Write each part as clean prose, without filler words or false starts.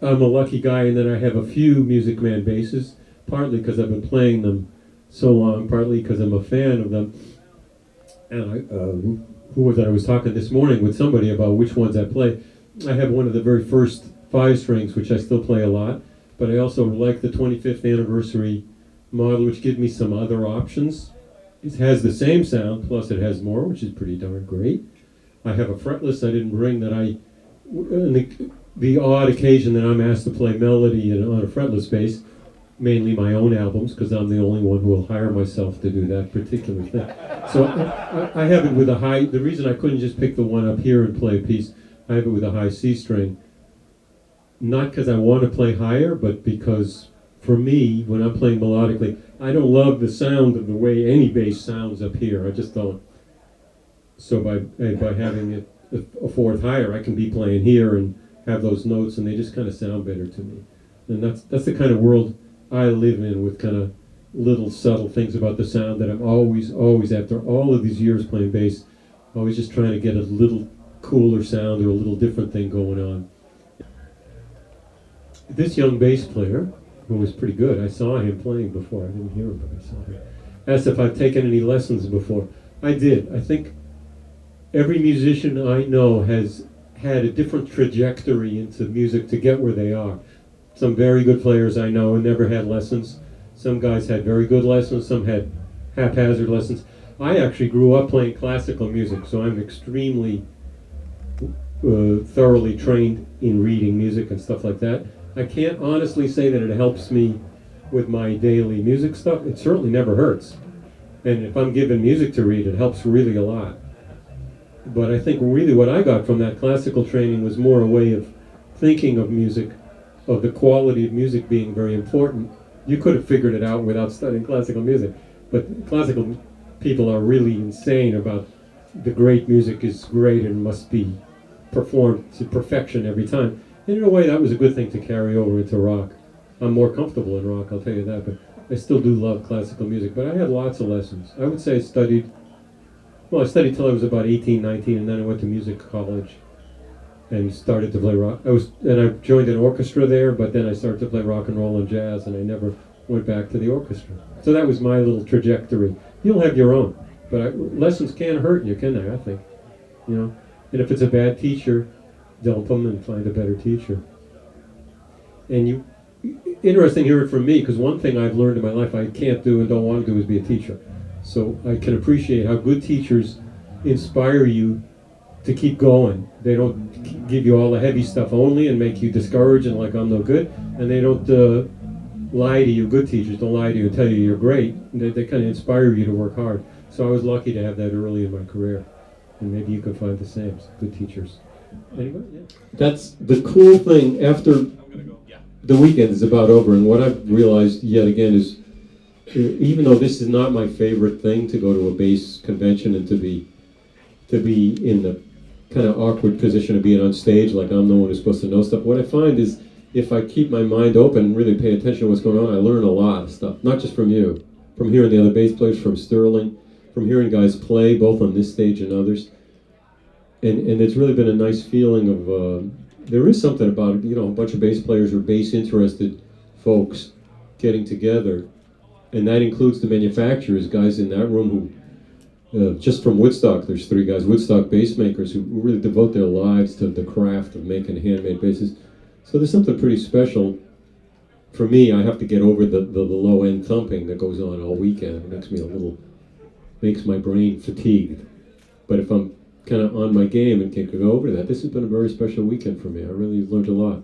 I'm a lucky guy in that I have a few Music Man basses, partly because I've been playing them so long, partly because I'm a fan of them. And who was that? I was talking this morning with somebody about which ones I play. I have one of the very first 5 strings, which I still play a lot, but I also like the 25th anniversary model, which gives me some other options. It has the same sound, plus it has more, which is pretty darn great. I have a fretless I didn't bring that the odd occasion that I'm asked to play melody on a fretless bass, mainly my own albums, because I'm the only one who will hire myself to do that particular thing. So I have it with a high, the reason I couldn't just pick the one up here and play a piece, I have it with a high C string. Not because I want to play higher, but because for me, when I'm playing melodically, I don't love the sound of the way any bass sounds up here. I just don't. So by having it a fourth higher, I can be playing here and have those notes, and they just kind of sound better to me. And that's the kind of world I live in, with kind of little subtle things about the sound that I'm always, after all of these years playing bass, always just trying to get a little cooler sound or a little different thing going on. This young bass player, who was pretty good, I saw him playing before. I didn't hear him, but I saw him. Asked if I've taken any lessons before. I did. I think every musician I know has had a different trajectory into music to get where they are. Some very good players I know never had lessons. Some guys had very good lessons, some had haphazard lessons. I actually grew up playing classical music, so I'm extremely thoroughly trained in reading music and stuff like that. I can't honestly say that it helps me with my daily music stuff. It certainly never hurts. And if I'm given music to read, it helps really a lot. But I think really what I got from that classical training was more a way of thinking of music, of the quality of music being very important. You could have figured it out without studying classical music, but classical people are really insane about the great music is great and must be performed to perfection every time. And in a way, that was a good thing to carry over into rock. I'm more comfortable in rock, I'll tell you that, but I still do love classical music. But I had lots of lessons. I would say I studied till I was about 18, 19, and then I went to music college and started to play rock. I joined an orchestra there, but then I started to play rock and roll and jazz, and I never went back to the orchestra. So that was my little trajectory. You'll have your own, but lessons can hurt you, can they? I think, And if it's a bad teacher, dump them and find a better teacher. And interesting to hear it from me, because one thing I've learned in my life I can't do and don't want to do is be a teacher. So I can appreciate how good teachers inspire you to keep going. They don't give you all the heavy stuff only and make you discouraged and like I'm no good. And they don't lie to you. Good teachers don't lie to you and tell you you're great. They kind of inspire you to work hard. So I was lucky to have that early in my career. And maybe you can find the same. Good teachers. Anybody? Yeah. That's the cool thing after the weekend is about over. And what I've realized yet again is, even though this is not my favorite thing to go to a bass convention and to be in the kind of awkward position of being on stage like I'm the one who's supposed to know stuff, what I find is if I keep my mind open and really pay attention to what's going on, I learn a lot of stuff, not just from you, from hearing the other bass players, from Sterling, from hearing guys play both on this stage and others. And it's really been a nice feeling of, there is something about, a bunch of bass players or bass interested folks getting together. And that includes the manufacturers, guys in that room who, just from Woodstock, there's 3 guys, Woodstock bass makers who really devote their lives to the craft of making handmade basses. So there's something pretty special. For me, I have to get over the low-end thumping that goes on all weekend. It makes my brain fatigued. But if I'm kind of on my game and can go over that, this has been a very special weekend for me. I really learned a lot.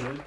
man.